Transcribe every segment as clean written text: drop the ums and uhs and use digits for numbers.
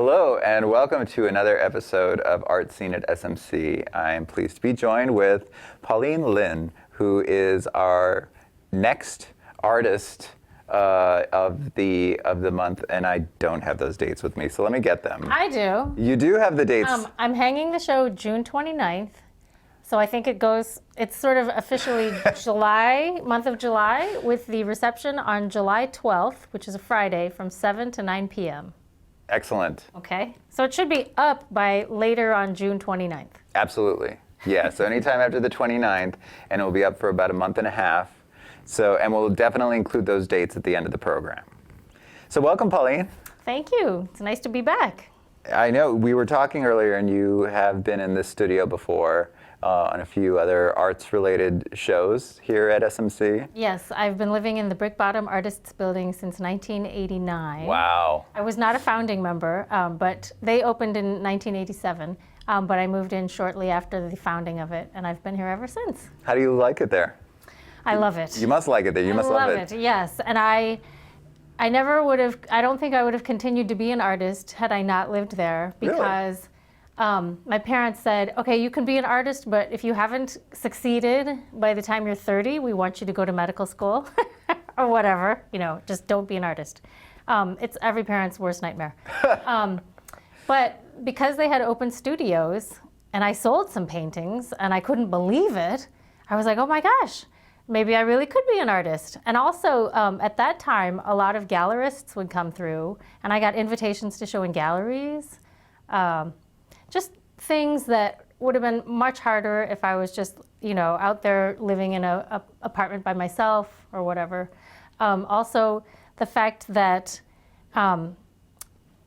Hello, and welcome to another episode of Art Scene at SMC. I am pleased to be joined with Pauline Lim, who is our next artist of the month, and I don't have those dates with me, so let me get them. I do. You do have the dates. I'm hanging the show June 29th, so I think it's sort of officially month of July, with the reception on July 12th, which is a Friday, from 7 to 9 p.m. Excellent. Okay, so it should be up by later on June 29th. Absolutely. Yeah, so anytime after the 29th, and it will be up for about a month and a half. So, and we'll definitely include those dates at the end of the program. So welcome, Pauline. Thank you. It's nice to be back. I know, we were talking earlier, and you have been in this studio before on a few other arts-related shows here at SMC. Yes, I've been living in the Brickbottom Artists Building since 1989. Wow. I was not a founding member, but they opened in 1987, but I moved in shortly after the founding of it, and I've been here ever since. How do you like it there? I love it. You must like it there. You must love it. I love it, yes. And I never would have, I don't think I would have continued to be an artist had I not lived there, because my parents said, okay, you can be an artist, but if you haven't succeeded by the time you're 30, we want you to go to medical school or whatever, just don't be an artist. It's every parent's worst nightmare. But because they had open studios and I sold some paintings and I couldn't believe it, I was like, oh my gosh, maybe I really could be an artist. And also, at that time, a lot of gallerists would come through, and I got invitations to show in galleries. Just things that would have been much harder if I was just, out there living in a apartment by myself or whatever. Also, the fact that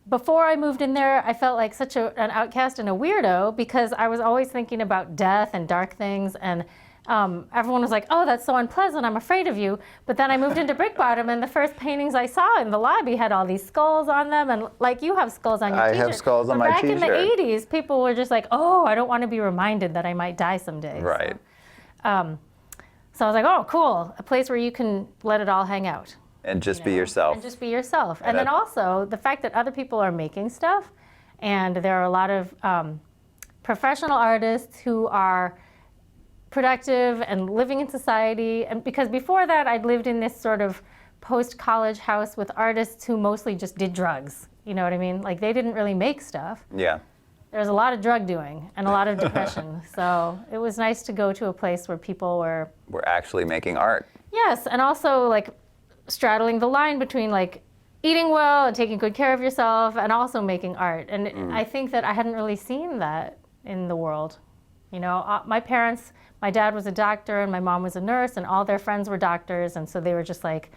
before I moved in there, I felt like such an outcast and a weirdo, because I was always thinking about death and dark things, and everyone was like, oh, that's so unpleasant, I'm afraid of you. But then I moved into Brickbottom, and the first paintings I saw in the lobby had all these skulls on them, and like you have skulls on your t-shirt. I have skulls on my t-shirt. Back in the 80s, people were just like, oh, I don't want to be reminded that I might die someday. Right. So I was like, oh, cool, a place where you can let it all hang out. And just be yourself. And just be yourself. And then also, the fact that other people are making stuff, and there are a lot of professional artists who are productive and living in society. And because before that, I'd lived in this sort of post-college house with artists who mostly just did drugs. You know what I mean? Like, they didn't really make stuff. Yeah. There was a lot of drug doing and a lot of depression. So it was nice to go to a place where people were actually making art. Yes, and also like straddling the line between like eating well and taking good care of yourself and also making art. And I think that I hadn't really seen that in the world. My parents, my dad was a doctor and my mom was a nurse, and all their friends were doctors, and so they were just like,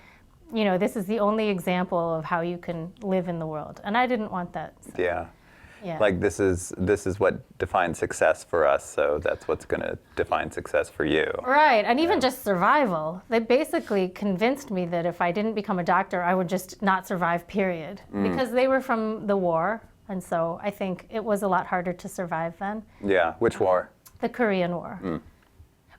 this is the only example of how you can live in the world. And I didn't want that. So. Yeah. Yeah. Like this is what defines success for us, so that's what's going to define success for you. Right, and even just survival. They basically convinced me that if I didn't become a doctor, I would just not survive, period. Because they were from the war, and so I think it was a lot harder to survive then. Yeah, which war? The Korean War.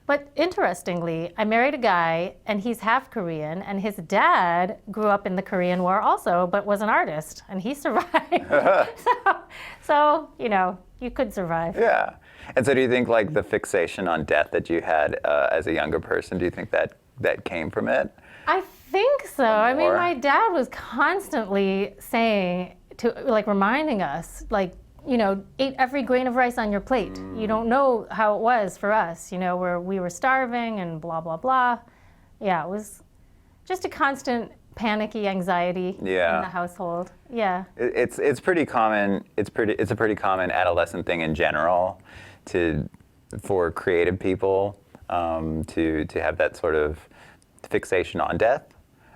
But interestingly, I married a guy, and he's half Korean, and his dad grew up in the Korean War also, but was an artist, and he survived. so you could survive. Yeah. And so do you think like the fixation on death that you had as a younger person, do you think that came from it? I think so. I mean, my dad was constantly saying, reminding us, eat every grain of rice on your plate. You don't know how it was for us, where we were starving and blah, blah, blah. Yeah, it was just a constant panicky anxiety in the household. Yeah. It's pretty common. It's a pretty common adolescent thing in general for creative people to have that sort of fixation on death.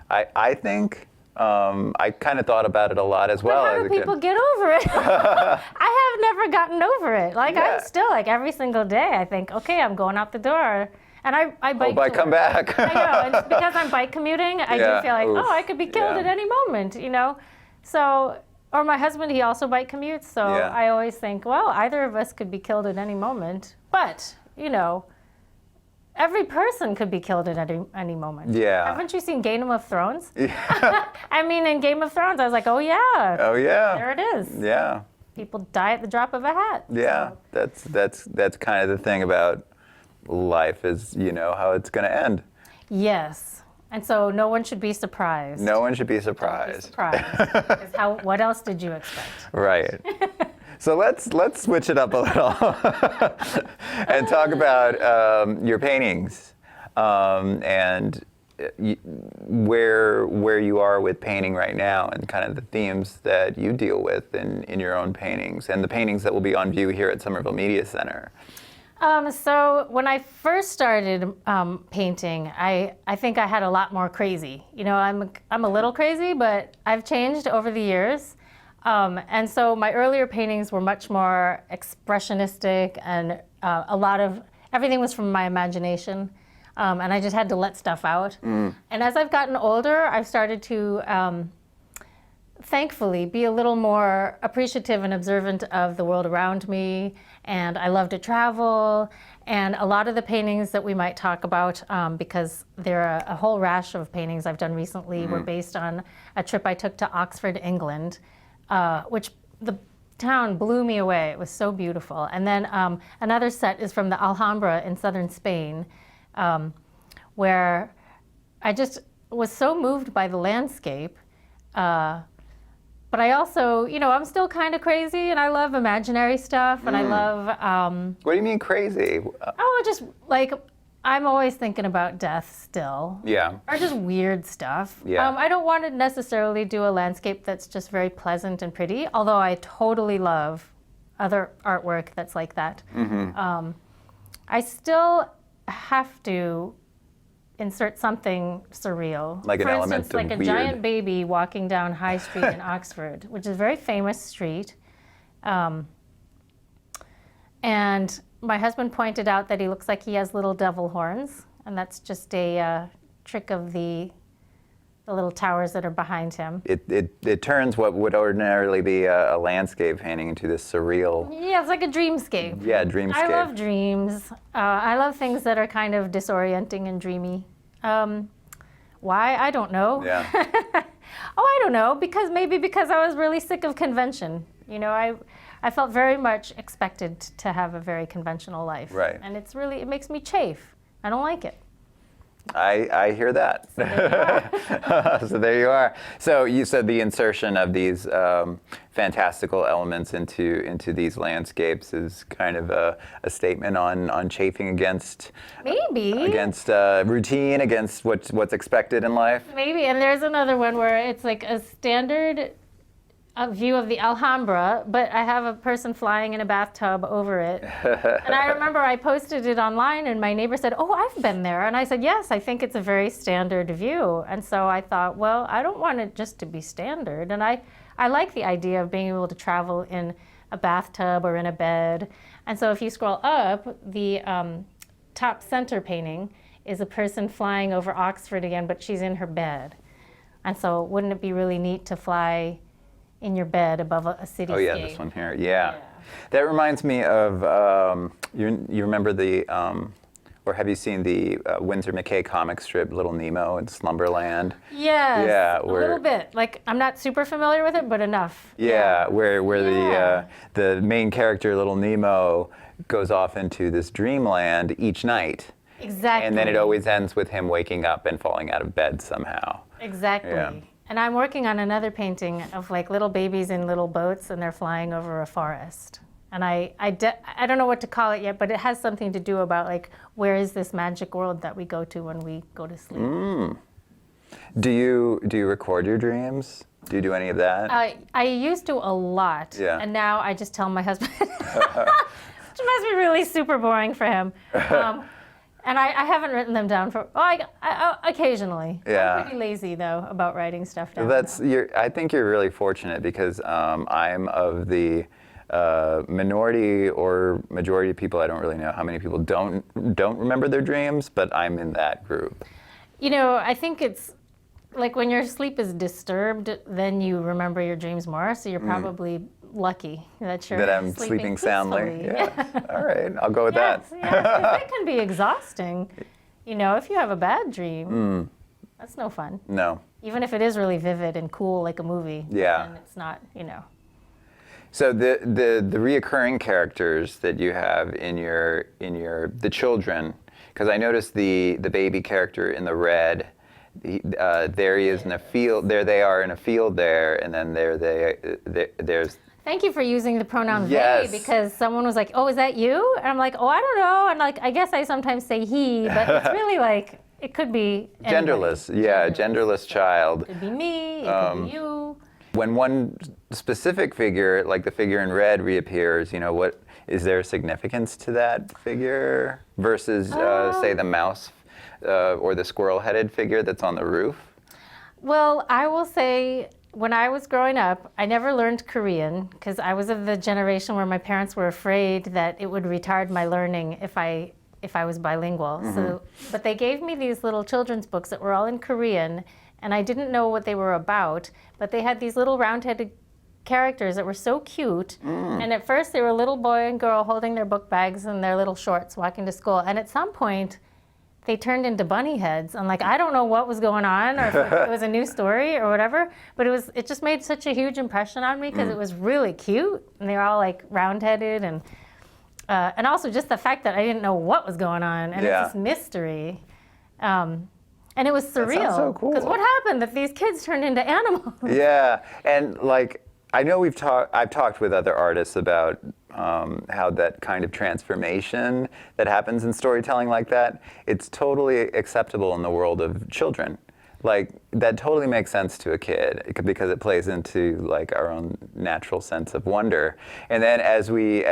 I think I kind of thought about it a lot as well. How do people get over it? I have never gotten over it. I'm still every single day I think, okay, I'm going out the door. And I bike. Oh, but come back. I know, and because I'm bike commuting, I do feel like, I could be killed at any moment, So, or my husband, he also bike commutes, so I always think, well, either of us could be killed at any moment. But, every person could be killed at any moment. Yeah. Haven't you seen Game of Thrones? Yeah. I mean, in Game of Thrones, I was like, oh yeah. Oh yeah. There it is. Yeah. People die at the drop of a hat. Yeah. So. That's kind of the thing about life, is you know how it's going to end. Yes. And so no one should be surprised. No one should be Don't be surprised. surprised. 'Cause what else did you expect? Right. So let's switch it up a little and talk about your paintings and where you are with painting right now, and kind of the themes that you deal with in your own paintings, and the paintings that will be on view here at Somerville Media Center. So when I first started painting, I think I had a lot more crazy. You know, I'm a little crazy, but I've changed over the years. And so my earlier paintings were much more expressionistic, and everything was from my imagination. And I just had to let stuff out. And as I've gotten older, I've started to, thankfully, be a little more appreciative and observant of the world around me. And I love to travel. And a lot of the paintings that we might talk about, because there are a whole rash of paintings I've done recently, were based on a trip I took to Oxford, England, which the town blew me away. It was so beautiful. And then another set is from the Alhambra in southern Spain, where I just was so moved by the landscape. But I also, you know, I'm still kind of crazy, and I love imaginary stuff, and I love... What do you mean crazy? just like, I'm always thinking about death still. Yeah. Or just weird stuff. Yeah. I don't want to necessarily do a landscape that's just very pleasant and pretty, although I totally love other artwork that's like that. I still have to insert something surreal. Like an For element instance, of like a weird. giant baby walking down High Street in Oxford, which is a very famous street. And my husband pointed out that he looks like he has little devil horns, and that's just a trick of the little towers that are behind him. It turns what would ordinarily be a landscape painting into this surreal. Yeah, it's like a dreamscape. Yeah, dreamscape. I love dreams. I love things that are kind of disorienting and dreamy. Why? I don't know. Yeah. I don't know. Because I was really sick of convention. You know, I felt very much expected to have a very conventional life. Right. And it makes me chafe. I don't like it. I hear that. So there you are. So you said the insertion of these fantastical elements into these landscapes is kind of a statement on chafing against routine, against what's expected in life. Maybe. And there's another one where it's like a standard view of the Alhambra, but I have a person flying in a bathtub over it. And I remember I posted it online, and my neighbor said, "Oh, I've been there." And I said, "Yes, I think it's a very standard view." And so I thought, well, I don't want it just to be standard. And I like the idea of being able to travel in a bathtub or in a bed. And so if you scroll up, the top center painting is a person flying over Oxford again, but she's in her bed. And so wouldn't it be really neat to fly in your bed above a cityscape? Oh yeah, this one here. Yeah. That reminds me of you remember or have you seen the Winsor McCay comic strip Little Nemo in Slumberland? Yes. Yeah, a little bit. Like, I'm not super familiar with it, but enough. Yeah, where the main character Little Nemo goes off into this dreamland each night. Exactly. And then it always ends with him waking up and falling out of bed somehow. Exactly. Yeah. And I'm working on another painting of like little babies in little boats, and they're flying over a forest. And I don't know what to call it yet, but it has something to do about like, where is this magic world that we go to when we go to sleep? Do you record your dreams? Do you do any of that? I used to a lot, Yeah. and now I just tell my husband, which must be really super boring for him. And I haven't written them down occasionally. Yeah. I'm pretty lazy though about writing stuff down. I think you're really fortunate, because I'm of the minority or majority of people. I don't really know how many people don't remember their dreams, but I'm in that group. You know, I think it's like when your sleep is disturbed, then you remember your dreams more. So you're probably lucky that you're That I'm sleeping soundly. peacefully. Yeah. All right, I'll go with Yes, that. yes, 'cause it can be exhausting. You know, if you have a bad dream, that's no fun. No. Even if it is really vivid and cool, like a movie. Yeah. And it's not, you know. So the reoccurring characters that you have in your the children, because I noticed the baby character in the red. There he is in a field. There they are in a field there, and then there's. Thank you for using the pronoun Yes. they, because someone was like, "Oh, is that you?" And I'm like, "Oh, I don't know." And like, I guess I sometimes say he, but it's really like it could be anybody. Genderless, yeah, genderless child. It could be me. It could be you. When one specific figure, like the figure in red, reappears, you know, what is there significance to that figure versus, say, the mouse or the squirrel-headed figure that's on the roof? Well, I will say, when I was growing up, I never learned Korean because I was of the generation where my parents were afraid that it would retard my learning if I was bilingual. So, but they gave me these little children's books that were all in Korean, and I didn't know what they were about, but they had these little round-headed characters that were so cute. And at first they were a little boy and girl holding their book bags and their little shorts walking to school. And at some point, they turned into bunny heads. I'm like, I don't know what was going on, or if it was a new story or whatever, but it just made such a huge impression on me because it was really cute, and they were all like round-headed, and also just the fact that I didn't know what was going on, and it's this mystery, and it was surreal. That sounds so cool. Because what happened that these kids turned into animals? Yeah, and like I know I've talked with other artists about how that kind of transformation that happens in storytelling like that, it's totally acceptable in the world of children. Like that totally makes sense to a kid because it plays into like our own natural sense of wonder. And then as we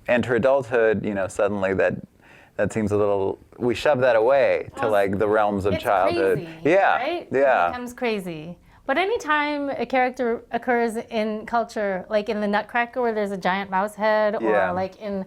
enter adulthood, you know, suddenly that seems a little, we shove that away to like the realms of It's childhood. crazy, Yeah, right? yeah. It becomes crazy. But anytime a character occurs in culture, like in the Nutcracker where there's a giant mouse head, Yeah. or like in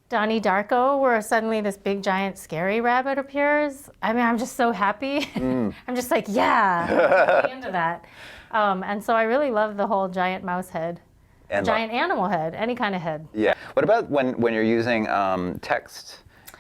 Donnie Darko where suddenly this big giant scary rabbit appears, I mean, I'm just so happy. I'm just like, yeah, I'm really into that. And so I really love the whole giant mouse head. And Giant animal head, any kind of head. Yeah. What about when you're using text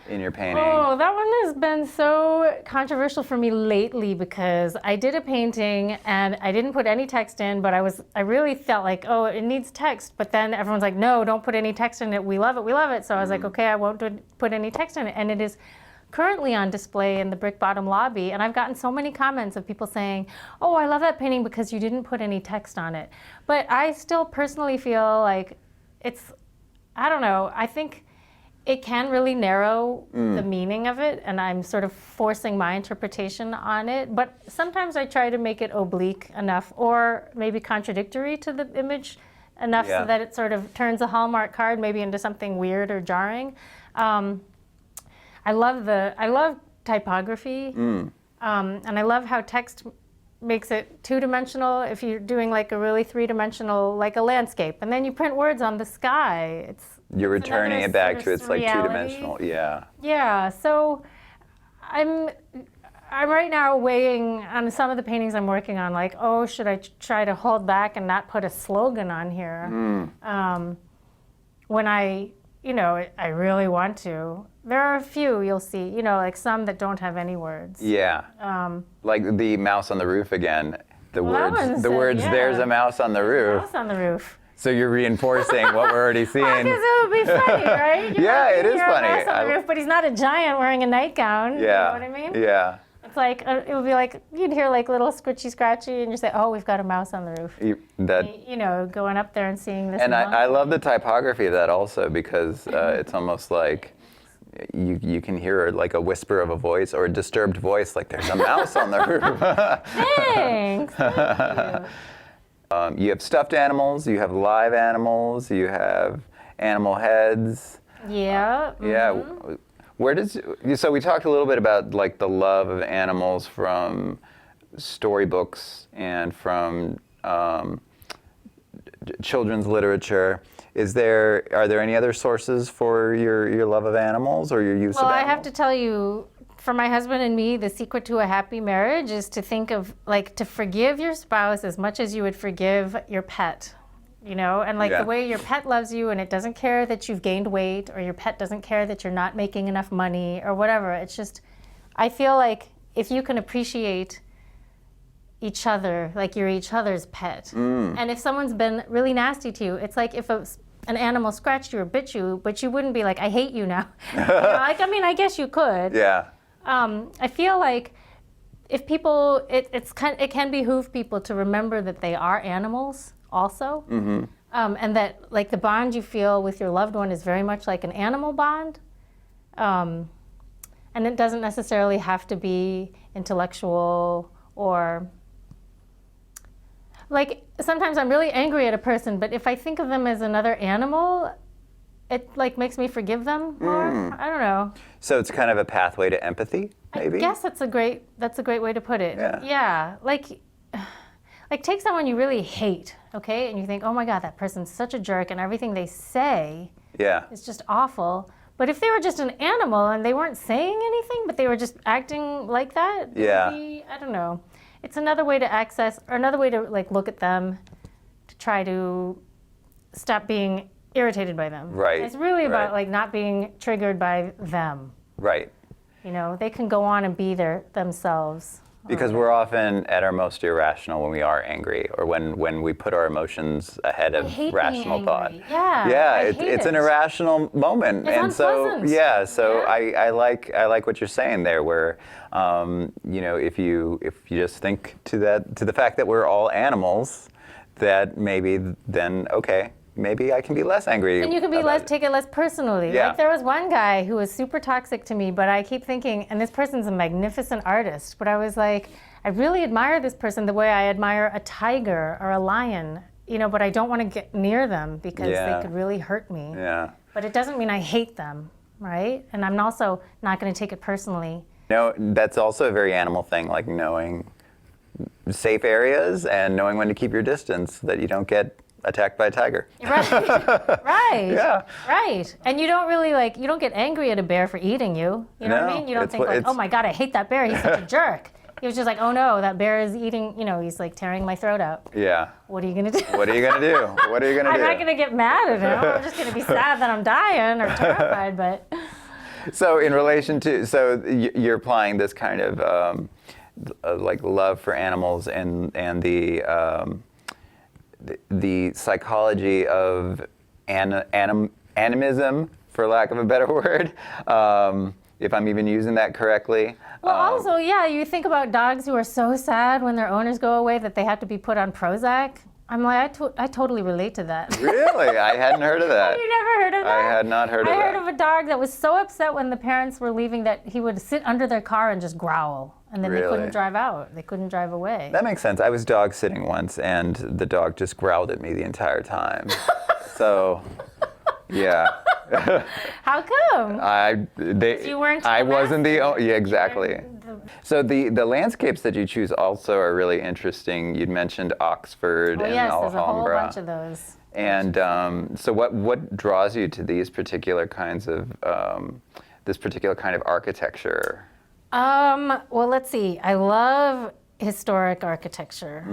in your painting? Oh, that one has been so controversial for me lately because I did a painting and I didn't put any text in, but I really felt like, oh, it needs text. But then everyone's like, no, don't put any text in it. We love it. We love it. So I was like, okay, I won't put any text in it. And it is currently on display in the Brickbottom lobby, and I've gotten so many comments of people saying, oh, I love that painting because you didn't put any text on it. But I still personally feel like I don't know, I think it can really narrow the meaning of it, and I'm sort of forcing my interpretation on it. But sometimes I try to make it oblique enough, or maybe contradictory to the image enough so that it sort of turns a Hallmark card maybe into something weird or jarring. I love typography, and I love how text makes it two-dimensional if you're doing like a really three-dimensional, like a landscape, and then you print words on the sky. You're returning it back to its like reality. two-dimensional, yeah. Yeah, so I'm right now weighing on some of the paintings I'm working on, like, oh, should I try to hold back and not put a slogan on here? When I really want to. There are a few you'll see, like some that don't have any words. Yeah. Like the mouse on the roof again. The words, yeah. there's a mouse on the roof. Mouse on the roof. So you're reinforcing what we're already seeing. Because it would be funny, right? Yeah, it is funny. Mouse on the roof, but he's not a giant wearing a nightgown. Yeah. You know what I mean? Yeah. It's like, it would be like, you'd hear like little scritchy scratchy and you say, oh, we've got a mouse on the roof. Going up there and seeing this. And I love the typography of that also because it's almost like you can hear like a whisper of a voice or a disturbed voice, like there's a mouse on the roof. Thanks. Thank you. You have stuffed animals, you have live animals, you have animal heads. Yeah. Yeah. So we talked a little bit about like the love of animals from storybooks and from children's literature. Are there any other sources for your love of animals or your use of animals? Well, I have to tell you, for my husband and me, the secret to a happy marriage is to think of, like, to forgive your spouse as much as you would forgive your pet, you know? And like Yeah. the way your pet loves you and it doesn't care that you've gained weight, or your pet doesn't care that you're not making enough money or whatever. It's just, I feel like if you can appreciate each other, like you're each other's pet. And if someone's been really nasty to you, it's like if an animal scratched you or bit you, but you wouldn't be like, I hate you now. You know, like, I mean, I guess you could. Yeah. I feel like if people, it can behoove people to remember that they are animals also. And that, like, the bond you feel with your loved one is very much like an animal bond. And it doesn't necessarily have to be intellectual, or like, sometimes I'm really angry at a person, but if I think of them as another animal, it like makes me forgive them more. I don't know. So it's kind of a pathway to empathy, maybe? I guess that's a great way to put it. Yeah. Like take someone you really hate, okay? And you think, oh my God, that person's such a jerk and everything they say Yeah. is just awful. But if they were just an animal and they weren't saying anything, but they were just acting like that, Yeah. maybe, I don't know. It's another way to access, or another way to like look at them, to try to stop being irritated by them. Right. It's really about Right. like not being triggered by them. Right. You know, they can go on and be themselves. Because we're often at our most irrational when we are angry, or when we put our emotions ahead of hate being rational thought. angry. Yeah, Yeah, I it's hate it's an it. irrational moment, It's and so unpleasant. yeah, so Yeah. I like what you're saying there, where you know, if you just think to the fact that we're all animals, that maybe then okay, maybe I can be less angry. And you can be about it. take it less personally. Yeah. Like, there was one guy who was super toxic to me, but I keep thinking, and this person's a magnificent artist, but I was like, I really admire this person the way I admire a tiger or a lion, you know, but I don't want to get near them because Yeah. they could really hurt me. Yeah. But it doesn't mean I hate them, right? And I'm also not going to take it personally. No, that's also a very animal thing, like knowing safe areas and knowing when to keep your distance, so that you don't get attacked by a tiger. Right. Right. Yeah. Right. And you don't really you don't get angry at a bear for eating you. You know what I No, mean? You don't it's think what- like, it's- oh my God, I hate that bear. He's such a jerk. He was just like, oh no, that bear is eating, you know, he's like tearing my throat out. Yeah. What are you going to do? What are you gonna do? What are you gonna I'm do? not going to get mad at him. I'm just going to be sad that I'm dying or terrified, but So in relation to, you're applying this kind of like love for animals and the psychology of animism, for lack of a better word, if I'm even using that correctly. well, also, yeah, you think about dogs who are so sad when their owners go away that they have to be put on Prozac. I'm like, I totally relate to that. Really? I hadn't heard of that. You never heard of that? I had not heard of I heard that. of a dog that was so upset when the parents were leaving that he would sit under their car and just growl, and then they Really? couldn't drive out. They couldn't drive away. That makes sense. I was dog sitting once, and the dog just growled at me the entire time. So, yeah. How come? You weren't I the wasn't the. master. Yeah, exactly. So the landscapes that you choose also are really interesting. You'd mentioned Oxford Oh and yes, there's a whole Alhambra. bunch of those. And so what draws you to these particular kinds of this particular kind of architecture? Well, let's see. I love historic architecture.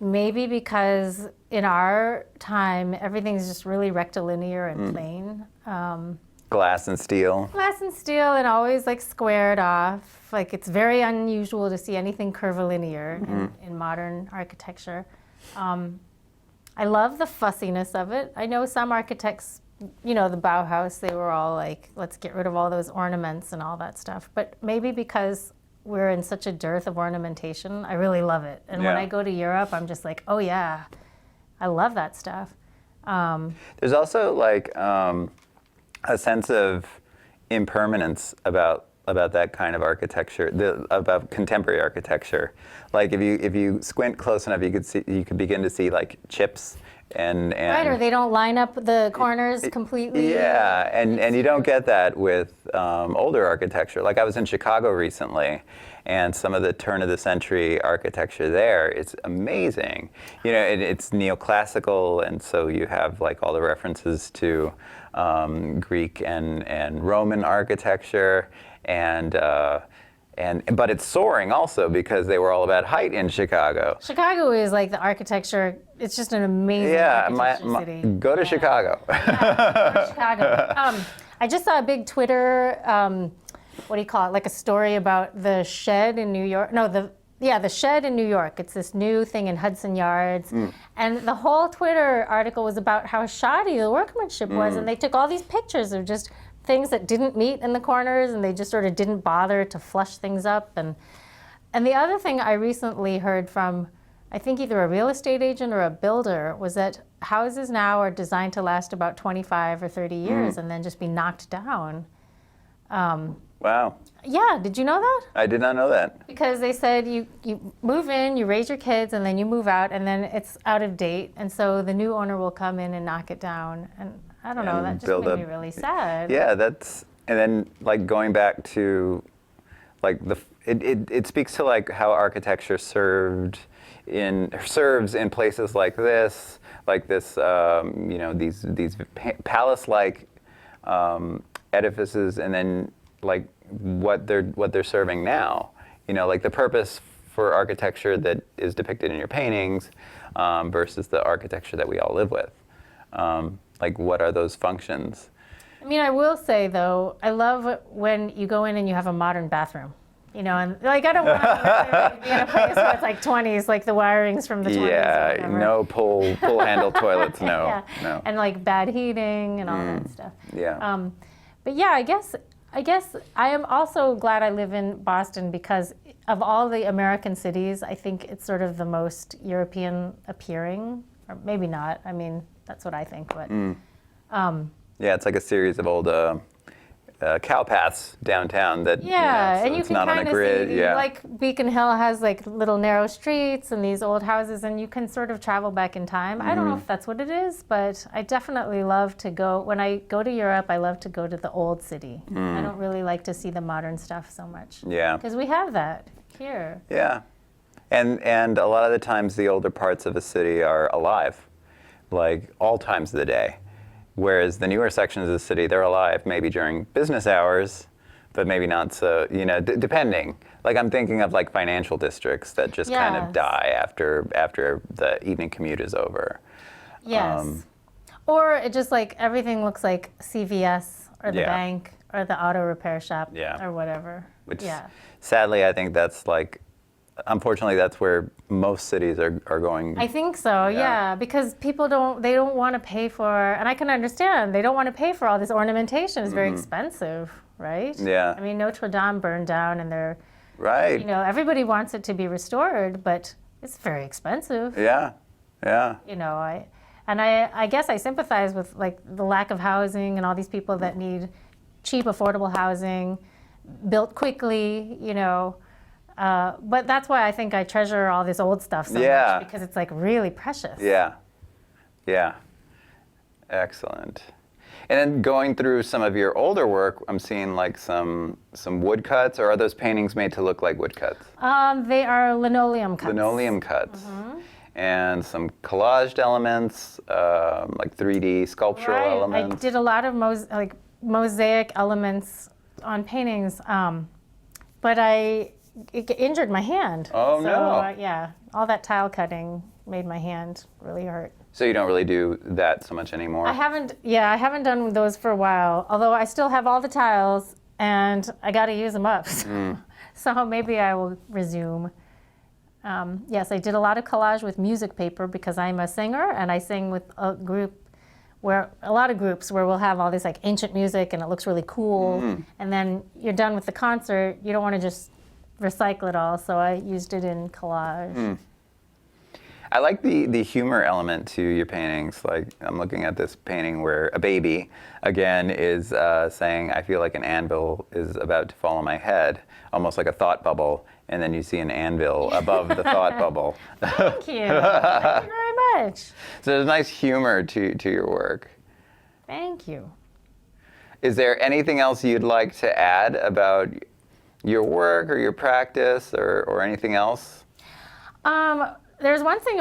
Maybe because in our time, everything's just really rectilinear and plain. Glass and steel. Glass and steel and always like squared off. Like, it's very unusual to see anything curvilinear in modern architecture. I love the fussiness of it. I know some architects, you know, the Bauhaus, they were all like, let's get rid of all those ornaments and all that stuff. But maybe because we're in such a dearth of ornamentation, I really love it. And when Yeah. I go to Europe, I'm just like, oh yeah, I love that stuff. There's also like a sense of impermanence about that kind of architecture, about contemporary architecture. Like if you squint close enough, you could begin to see like chips and Right, or they don't line up the corners completely. Yeah, and you don't get that with older architecture. Like I was in Chicago recently, and some of the turn of the century architecture there, it's amazing. You know, it's neoclassical, and so you have like all the references to Greek and Roman architecture. but it's soaring also because they were all about height in Chicago. Chicago is like the architecture. It's just an amazing architecture city. Go to Chicago. Yeah, go to Chicago. I just saw a big Twitter, what do you call it? Like a story about the shed in New York. No, the shed in New York. It's this new thing in Hudson Yards. And the whole Twitter article was about how shoddy the workmanship was. And they took all these pictures of just things that didn't meet in the corners, and they just sort of didn't bother to flush things up. And the other thing I recently heard from, I think either a real estate agent or a builder, was that houses now are designed to last about 25 or 30 years and then just be knocked down. Wow. Yeah, did you know that? I did not know that. Because they said you move in, you raise your kids, and then you move out, and then it's out of date, and so the new owner will come in and knock it down. And I don't know, that just made me really sad. Yeah, and then like going back to like it speaks to like how architecture serves in places like this, these palace-like edifices, and then like what they're serving now. Like the purpose for architecture that is depicted in your paintings versus the architecture that we all live with. Like what are those functions? I mean, I will say though, I love when you go in and you have a modern bathroom. And like I don't want to be in a place where it's like 20s, like the wirings from the 20s. Yeah, no pull handle toilets, no, yeah. no. And like bad heating and all that stuff. Yeah. But yeah, I guess I am also glad I live in Boston because of all the American cities, I think it's sort of the most European appearing, or maybe not. I mean, that's what I think, but. Yeah, it's like a series of old cow paths downtown that and you it's can not on a kind of grid. see, like Beacon Hill has like little narrow streets and these old houses, and you can sort of travel back in time. I don't know if that's what it is, but I definitely love to go. When I go to Europe, I love to go to the old city. I don't really like to see the modern stuff so much. Yeah. Because we have that here. Yeah, and a lot of the times the older parts of a city are alive, like all times of the day. Whereas the newer sections of the city, they're alive maybe during business hours, but maybe not so, depending. Like I'm thinking of like financial districts that just kind of die after the evening commute is over. Yes. Or it just like everything looks like CVS or the bank or the auto repair shop or whatever. Which sadly, I think that's like, unfortunately, that's where most cities are going. I think so, yeah, because people don't want to pay for, and I can understand, they don't want to pay for all this ornamentation. It's very expensive, right? Yeah. I mean, Notre Dame burned down and they're, right. Everybody wants it to be restored, but it's very expensive. Yeah, yeah. I guess I sympathize with like the lack of housing and all these people that need cheap, affordable housing, built quickly, but that's why I think I treasure all this old stuff so much, because it's like really precious. Yeah, yeah, excellent. And then going through some of your older work, I'm seeing like some woodcuts, or are those paintings made to look like woodcuts? They are linoleum cuts. Linoleum cuts. And some collaged elements, like 3D sculptural elements. I did a lot of mosaic elements on paintings, but it injured my hand. Oh, no. Yeah, all that tile cutting made my hand really hurt. So you don't really do that so much anymore? I haven't done those for a while, although I still have all the tiles and I got to use them up. So maybe I will resume. Yes, I did a lot of collage with music paper because I'm a singer and I sing with a lot of groups where we'll have all this like ancient music and it looks really cool. And then you're done with the concert, you don't want to just recycle it all, so I used it in collage. I like the humor element to your paintings. Like I'm looking at this painting where a baby, again, is saying, "I feel like an anvil is about to fall on my head," almost like a thought bubble, and then you see an anvil above the thought bubble. Thank you. Thank you very much. So there's nice humor to your work. Thank you. Is there anything else you'd like to add about your work or your practice or anything else? There's one thing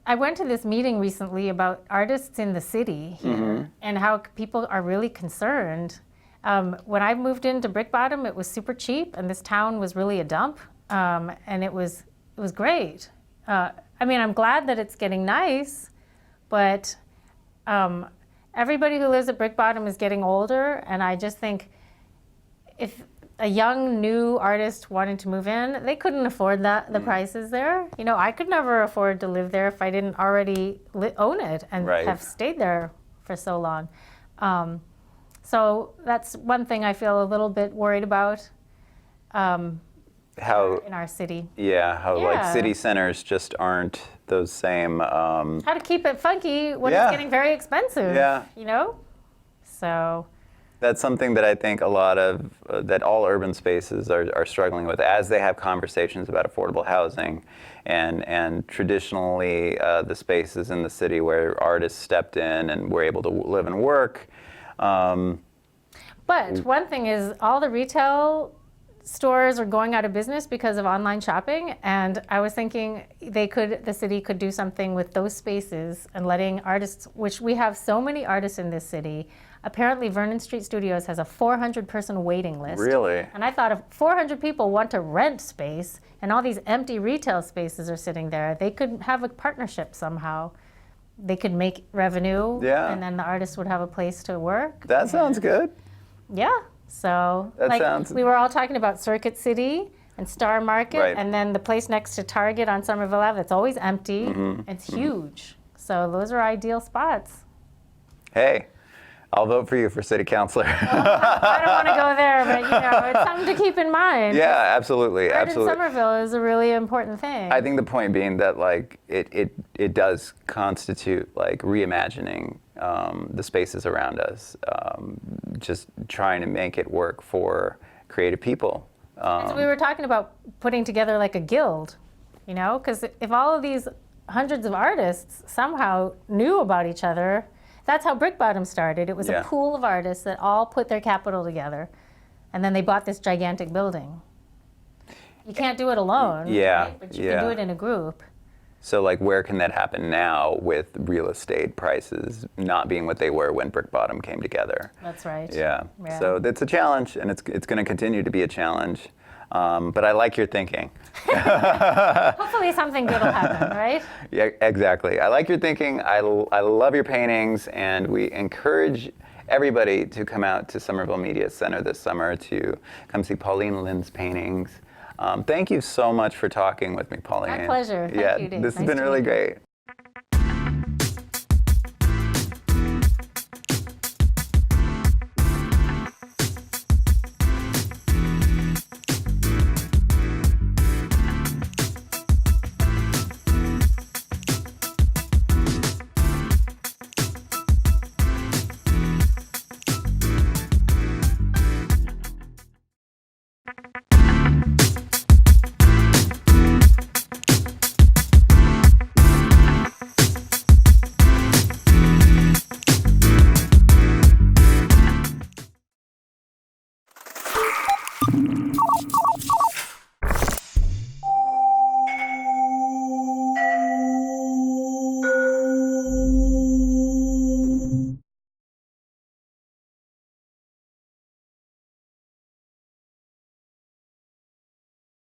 I went to this meeting recently about artists in the city here and how people are really concerned. When I moved into Brickbottom, it was super cheap, and this town was really a dump, and it was great. I mean, I'm glad that it's getting nice, but everybody who lives at Brickbottom is getting older, and I just think if a young, new artist wanted to move in, they couldn't afford the prices there. You know, I could never afford to live there if I didn't already own it and have stayed there for so long. So that's one thing I feel a little bit worried about. How in our city. How like city centers just aren't those same. How to keep it funky when it's getting very expensive. Yeah. You know, so. That's something that I think a lot of, that all urban spaces are struggling with as they have conversations about affordable housing and traditionally the spaces in the city where artists stepped in and were able to live and work. But one thing is all the retail stores are going out of business because of online shopping, and I was thinking the city could do something with those spaces and letting artists, which we have so many artists in this city. Apparently Vernon Street Studios has a 400-person waiting list. Really? And I thought if 400 people want to rent space and all these empty retail spaces are sitting there, they could have a partnership somehow. They could make revenue, and then the artists would have a place to work. That sounds good. Yeah. So we were all talking about Circuit City and Star Market, and then the place next to Target on Somerville Ave, it's always empty. It's huge. So those are ideal spots. Hey, I'll vote for you for city councilor. I don't want to go there, but you know, it's something to keep in mind. Yeah, absolutely, Art absolutely. in Somerville is a really important thing. I think the point being that like it does constitute like reimagining the spaces around us, just trying to make it work for creative people. So we were talking about putting together like a guild, you know, because if all of these hundreds of artists somehow knew about each other, that's how Brickbottom started. It was a pool of artists that all put their capital together, and then they bought this gigantic building. You can't do it alone, right? But you can do it in a group. So like where can that happen now with real estate prices not being what they were when Brickbottom came together? That's right. Yeah. So it's a challenge, and it's going to continue to be a challenge. But I like your thinking. Hopefully something good will happen, right? Yeah, exactly. I like your thinking. I love your paintings, and we encourage everybody to come out to Somerville Media Center this summer to come see Pauline Lim's paintings. Thank you so much for talking with me, Pauline. My pleasure. Thank you, Dave. This has Nice been to really meet you. great.